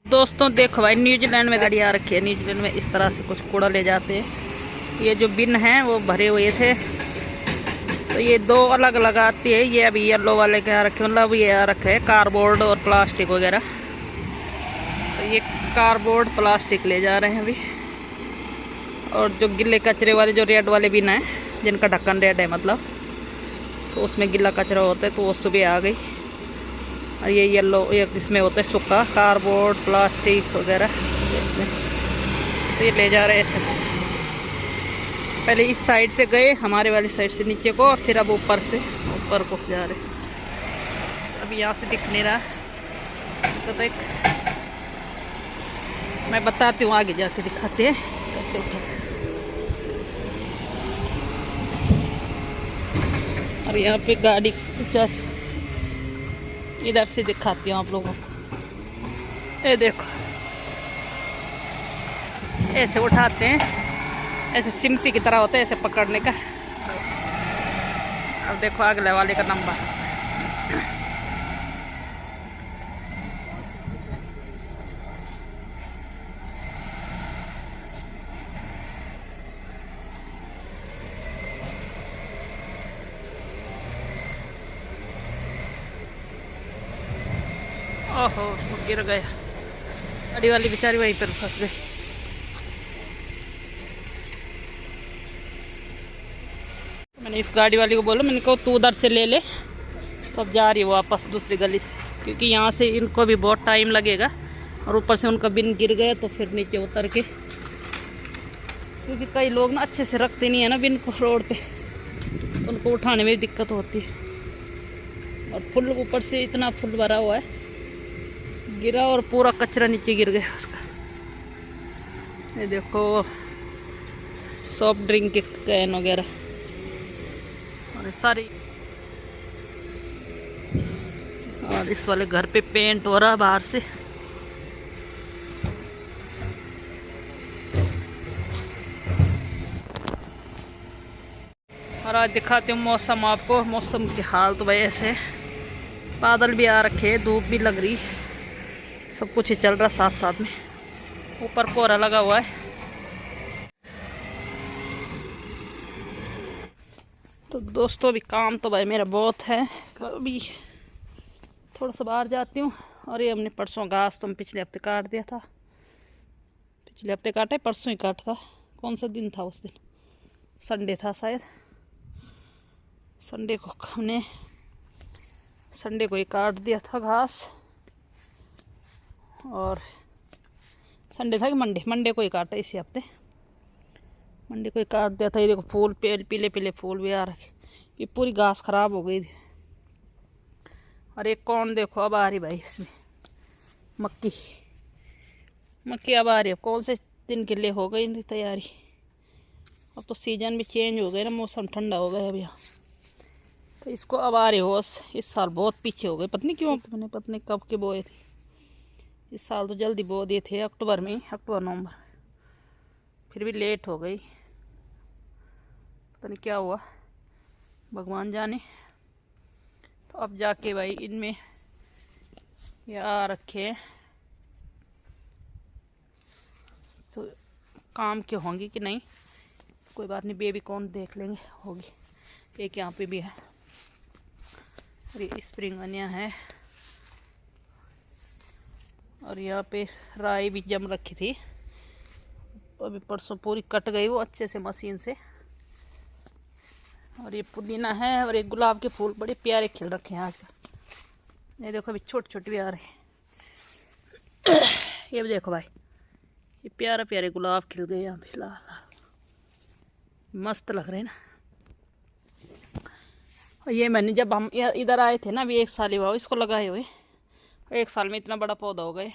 दोस्तों देखो भाई, न्यूजीलैंड में गाड़ी आ रखी है। न्यूजीलैंड में इस तरह से कुछ कूड़ा ले जाते हैं। ये जो बिन है वो भरे हुए थे, तो ये दो अलग अलग आती है। ये अभी येलो वाले के आ रखे, मतलब ये आ रखे है कार्डबोर्ड और प्लास्टिक वगैरह। तो ये कार्डबोर्ड प्लास्टिक ले जा रहे हैं अभी। और जो गिले कचरे वाले जो रेड वाले बिन है, जिनका ढक्कन रेड है मतलब, तो उसमें गिला कचरा होता है, तो वो सुबह आ गई। और ये येलो इसमें होता है सूखा कार्डबोर्ड प्लास्टिक वगैरह इसमें। तो ये ले जा रहे हैं ऐसे। पहले इस साइड से गए, हमारे वाली साइड से नीचे को, और फिर अब ऊपर से ऊपर को जा रहे। अभी यहाँ से दिख नहीं रहा तो देख, मैं बताती हूँ, आगे जाके दिखाते हैं कैसे उठा। और यहाँ पे गाड़ी इधर से दिखाती हूँ आप लोगों को। ये देखो, ऐसे उठाते हैं, ऐसे सिमसी की तरह होता है ऐसे पकड़ने का। अब देखो अगले वाले का नंबर। ओहो, वो गिर गया। गाड़ी वाली बेचारी वहीं पर फंस गई। मैंने इस गाड़ी वाली को बोला, मैंने कहा तू उधर से ले ले। तो अब जा रही है वापस दूसरी गली से, क्योंकि यहाँ से इनको भी बहुत टाइम लगेगा। और ऊपर से उनका बिन गिर गया तो फिर नीचे उतर के, क्योंकि कई लोग ना अच्छे से रखते नहीं है ना बिन को रोड पे, तो उनको उठाने में दिक्कत होती है। और फुल ऊपर से इतना फुल भरा हुआ है, गिरा और पूरा कचरा नीचे गिर गया उसका। ये देखो सॉफ्ट ड्रिंक के कैन वगैरह और सारी। और इस वाले घर पे पेंट हो रहा है बाहर से। और आज दिखाती हूँ मौसम आपको। मौसम की हाल तो भाई ऐसे, बादल भी आ रखे, धूप भी लग रही, सब कुछ ही चल रहा साथ साथ में। ऊपर कोहरा लगा हुआ है। तो दोस्तों अभी काम तो भाई मेरा बहुत है। अभी थोड़ा सा बाहर जाती हूँ। और ये हमने परसों घास तो हम पिछले हफ्ते काट दिया था। पिछले हफ्ते काटा है, परसों ही काटा था। कौन सा दिन था उस दिन? संडे था शायद। संडे को हमने संडे को ही काट दिया था घास। और संडे था कि मंडे को ही काटा इसी हफ्ते। मंडे को ही काट दिया था। ये देखो फूल, पीले पीले फूल भी आ रखे। ये पूरी घास खराब हो गई थी। और एक कौन देखो अब आ रही भाई इसमें, मक्की अब आ रही है। कौन से दिन के लिए हो गई इनकी तैयारी। अब तो सीजन भी चेंज हो गया ना, मौसम ठंडा हो गया अब यहाँ। तो इसको अब आ रही हो। इस साल बहुत पीछे हो गए, पता नहीं क्यों। मैंने पता नहीं कब के बोए थे। इस साल तो जल्दी बो दिए थे, अक्टूबर में ही, अक्टूबर नवंबर। फिर भी लेट हो गई, पता नहीं क्या हुआ, भगवान जाने। तो अब जाके भाई इनमें ये आ रखे हैं, तो काम के होंगी कि नहीं कोई बात नहीं, बेबी कौन देख लेंगे, होगी। एक यहाँ पे भी है। और ये स्प्रिंग अनियन है। और यहाँ पे राई भी जम रखी थी, अभी परसों पूरी कट गई वो अच्छे से मशीन से। और ये पुदीना है। और ये गुलाब के फूल बड़े प्यारे खिल रखे हैं आजकल। ये देखो अभी छोटे छोटे भी आ रहे हैं। ये भी देखो भाई, ये प्यारे प्यारे गुलाब खिल गए यहाँ पे, लाल लाल मस्त लग रहे हैं ना। और ये मैंने जब हम इधर आए थे ना, अभी 1 साल ही हुआ इसको लगाए हुए। 1 साल में इतना बड़ा पौधा हो गए।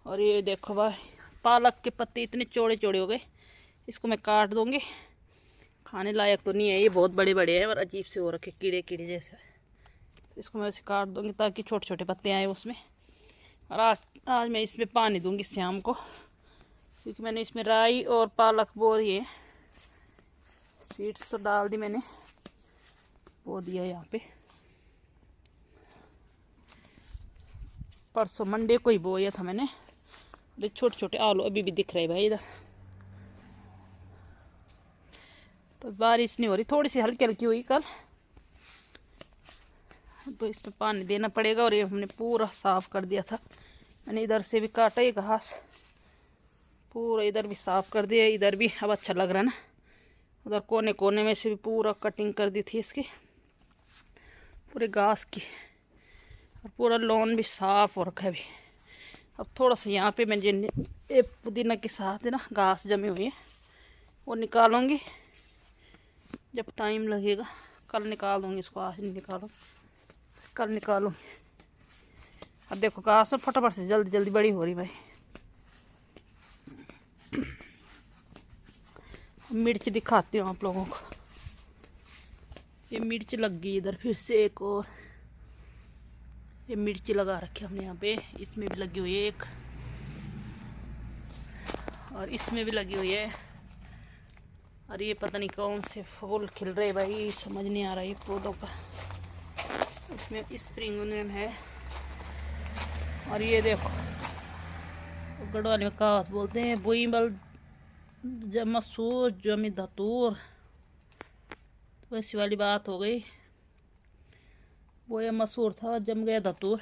और ये देखो भाई, पालक के पत्ते इतने चौड़े चौड़े हो गए। इसको मैं काट दूंगी, खाने लायक तो नहीं है, ये बहुत बड़े बड़े हैं और अजीब से हो रखे, कीड़े कीड़े जैसे। इसको मैं ऐसे काट दूंगी ताकि छोटे छोटे पत्ते आए उसमें। और आज मैं इसमें पानी दूंगी शाम को, क्योंकि मैंने इसमें राई और पालक बो दिए, सीड्स तो डाल दी मैंने, बो दिया यहाँ पे। परसों मंडे को ही बोया था मैंने। ये छोटे छोटे आलू अभी भी दिख रहे भाई इधर। तो बारिश नहीं हो रही, थोड़ी सी हल्की हल्की हुई कल, तो इसमें पानी देना पड़ेगा। और ये हमने पूरा साफ कर दिया था, मैंने इधर से भी काटा ये घास, पूरा इधर भी साफ कर दिया। इधर भी अब अच्छा लग रहा है ना, उधर कोने कोने में से भी पूरा कटिंग कर दी थी इसकी पूरे घास की। और पूरा लॉन भी साफ हो रखा है अभी। अब थोड़ा सा यहाँ पे मैं जिन पुदीना के साथ है ना घास जमी हुई है वो निकालूंगी जब टाइम लगेगा। कल निकाल दूंगी इसको, आज नहीं निकालूँ, कल निकालूंगी। अब देखो घास फटाफट से जल्दी जल्दी बड़ी हो रही भाई। मिर्च दिखाती हूँ आप लोगों को। ये मिर्च लग गई इधर फिर से एक, और ये मिर्ची लगा रखी हमने यहाँ पे। इसमें भी लगी हुई है एक, और इसमें भी लगी हुई है। और ये पता नहीं कौन से फूल खिल रहे भाई, समझ नहीं आ रहा है पौधों का। इसमें स्प्रिंग अनियन है। और ये देखो गढ़वाली में कहावत बोलते हैं, बोईमल मसूर जमी धतूर, वैसी वाली बात हो गई। बोया मसूर था, जम गया धतूर।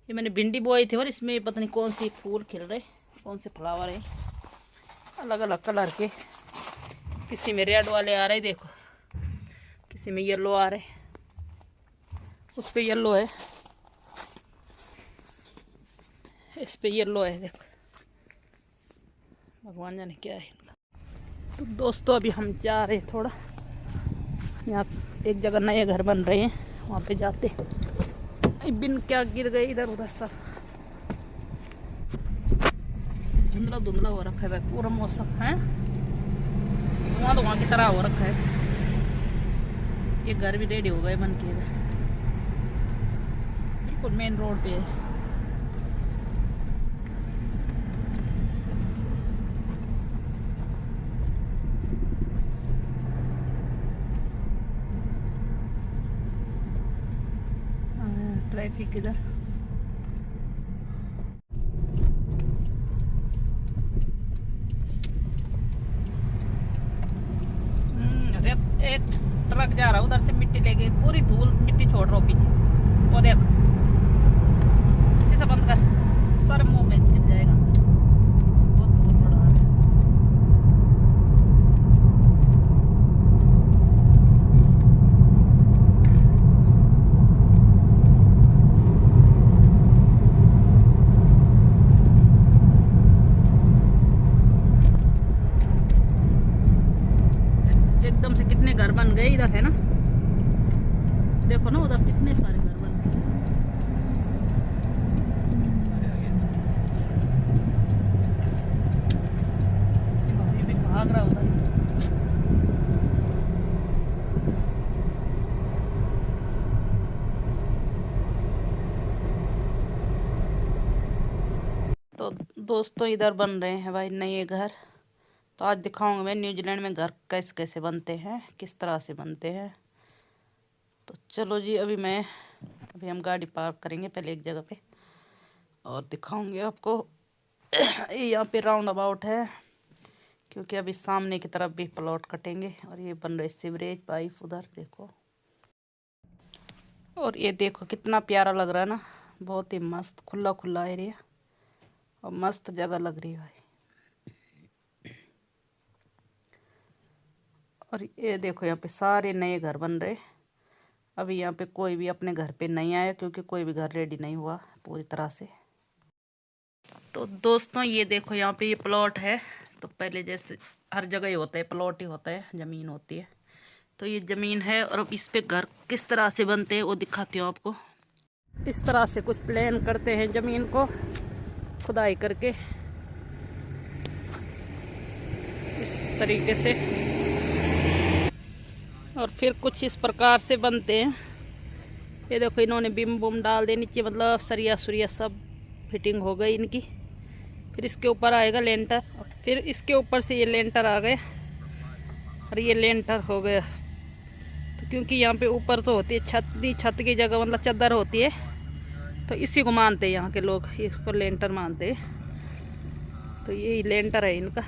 ये मैंने भिंडी बोई थी और इसमें पता नहीं कौन सी फूल खिल रहे, कौन से फ्लावर है, अलग अलग कलर के। किसी में रेड वाले आ रहे देखो, किसी में येलो आ रहे, उस पे येलो है, इस पे येलो है देखो। भगवान जाने क्या है इनका। तो दोस्तों अभी हम जा रहे हैं थोड़ा, यहाँ एक जगह नए घर बन रहे हैं, वहाँ पे जाते। बिन क्या गिर गए इधर उधर सब, धुंधला धुंधला हो रखा है भाई पूरा मौसम है, धुआं की तरह हो रखा है। ये घर भी रेडी हो गए बन के, इधर बिल्कुल मेन रोड पे है। ट्रैफिक इधर। एक ट्रक जा रहा है उधर से, मिट्टी लेके पूरी धूल मिट्टी छोड़ रहा हूँ पीछे, वो देख। शीशा बंद कर, सारे मुंह में गिर जाएगा, बहुत धूल पड़ा है। एकदम से कितने घर बन गए इधर है ना, देखो ना उधर कितने सारे घर बन गए। भाभी भी भाग रहा उधर। तो दोस्तों इधर बन रहे हैं भाई नए घर। तो आज दिखाऊंगा मैं न्यूजीलैंड में घर कैसे कैसे बनते हैं, किस तरह से बनते हैं। तो चलो जी, अभी हम गाड़ी पार्क करेंगे पहले एक जगह पे और दिखाऊंगे आपको। यहाँ पे राउंड अबाउट है, क्योंकि अभी सामने की तरफ भी प्लॉट कटेंगे। और ये बन रही सीवरेज पाइप उधर देखो। और ये देखो कितना प्यारा लग रहा है ना, बहुत ही मस्त खुला खुला एरिया और मस्त जगह लग रही है भाई। और ये देखो यहाँ पे सारे नए घर बन रहे। अभी यहाँ पे कोई भी अपने घर पे नहीं आया, क्योंकि कोई भी घर रेडी नहीं हुआ पूरी तरह से। तो दोस्तों ये देखो यहाँ पे ये प्लॉट है। तो पहले जैसे हर जगह ही होता है, प्लॉट ही होता है, ज़मीन होती है। तो ये ज़मीन है और अब इस पे घर किस तरह से बनते हैं वो दिखाती हूँ आपको। इस तरह से कुछ प्लान करते हैं ज़मीन को खुदाई करके, इस तरीके से, और फिर कुछ इस प्रकार से बनते हैं। ये देखो इन्होंने बिम बुम डाल दे नीचे, मतलब सरिया सुरिया सब फिटिंग हो गई इनकी। फिर इसके ऊपर आएगा लेंटर, फिर इसके ऊपर से ये लेंटर आ गए और ये लेंटर हो गया। तो क्योंकि यहाँ पे ऊपर तो होती है छत की जगह, मतलब चादर होती है, तो इसी को मानते हैं यहाँ के लोग, इसको लेंटर मानते हैं। तो यही लेंटर है इनका।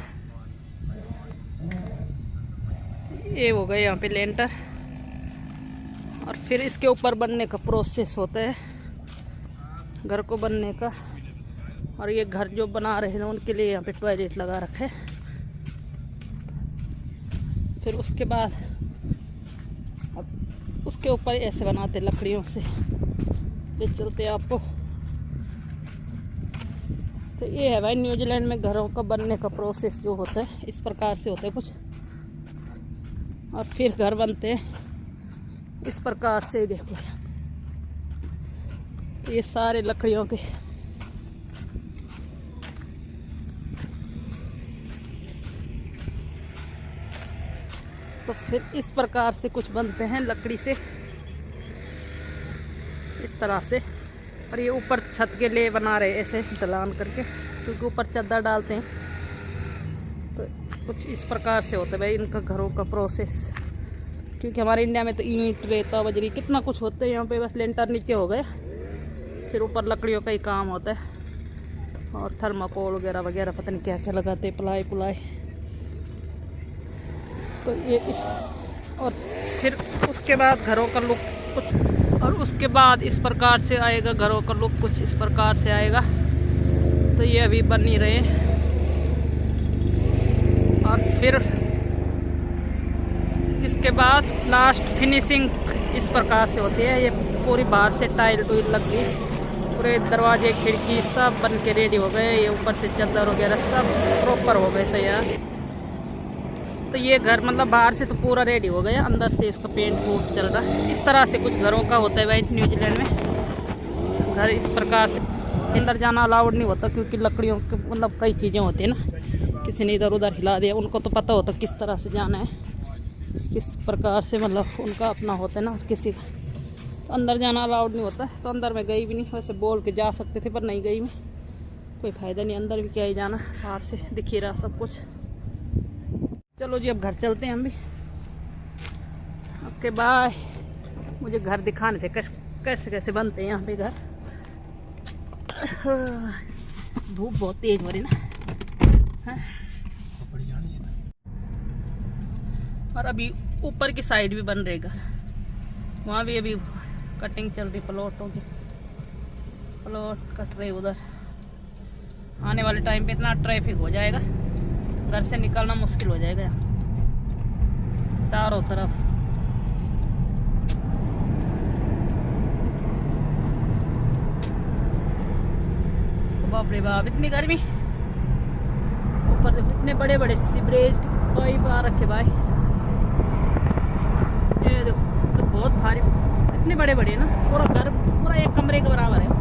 ये हो गए यहाँ पे लेंटर। और फिर इसके ऊपर बनने का प्रोसेस होता है घर को बनने का। और ये घर जो बना रहे हैं उनके लिए यहाँ पे टॉयलेट लगा रखे। फिर उसके बाद अब उसके ऊपर ऐसे बनाते लकड़ियों से। तो चलते आपको। तो ये है भाई न्यूजीलैंड में घरों का बनने का प्रोसेस जो होता है, इस प्रकार से होता है कुछ। और फिर घर बनते हैं इस प्रकार से। देखो ये सारे लकड़ियों के। तो फिर इस प्रकार से कुछ बनते हैं लकड़ी से, इस तरह से। और ये ऊपर छत के लिए बना रहे ऐसे ढलान करके, क्योंकि ऊपर चादर डालते हैं। तो कुछ इस प्रकार से होता है भाई इनका घरों का प्रोसेस। क्योंकि हमारे इंडिया में तो ईंट, रेता, बजरी कितना कुछ होता है, यहाँ पे बस लेंटर नीचे हो गए, फिर ऊपर लकड़ियों का ही काम होता है। और थर्माकोल वगैरह वगैरह पता नहीं क्या क्या लगाते हैं, प्लाई पुलाई। तो ये इस, और फिर उसके बाद घरों का लुक कुछ, और उसके बाद इस प्रकार से आएगा घरों का लुक, कुछ इस प्रकार से आएगा। तो ये अभी बन नहीं रहे। और फिर इसके बाद लास्ट फिनिशिंग इस प्रकार से होती है। ये पूरी बाहर से टाइल टूइल लग गई, पूरे दरवाजे खिड़की सब बन के रेडी हो गए। ये ऊपर से चादर वगैरह सब प्रॉपर हो गए तैयार। तो ये घर मतलब बाहर से तो पूरा रेडी हो गया, अंदर से इसका पेंट वूट चल रहा है। इस तरह से कुछ घरों का होता है भाई न्यूजीलैंड में। घर इस प्रकार से अंदर जाना अलाउड नहीं होता, क्योंकि लकड़ियों के मतलब कई चीज़ें होती हैं ना, किसी ने इधर उधर हिला दिया, उनको तो पता होता किस तरह से जाना है, किस प्रकार से मतलब उनका अपना होता है ना किसी का। तो अंदर जाना अलाउड नहीं होता। तो अंदर मैं गई भी नहीं, वैसे बोल के जा सकते थे पर नहीं गई मैं, कोई फ़ायदा नहीं, अंदर भी क्या ही जाना, बाहर से दिख ही रहा सब कुछ। चलो जी अब घर चलते हैं हम भी। Okay bye. मुझे घर दिखाने थे कैसे कैसे बनते हैं यहाँ पे घर। धूप बहुत तेज हो रही ना। और अभी ऊपर की साइड भी बन रहे घर, वहाँ भी अभी कटिंग चल रही प्लॉटों की, प्लॉट कट रहे उधर। आने वाले टाइम पे इतना ट्रैफिक हो जाएगा, घर से निकलना मुश्किल हो जाएगा यहाँ चारों तरफ। बाप रे बाप इतनी गर्मी। ऊपर देखो इतने बड़े बड़े सीवरेज पाइप आ रखे भाई। ये देखो तो बहुत भारी, इतने बड़े बड़े ना, पूरा घर पूरा एक कमरे के बराबर है।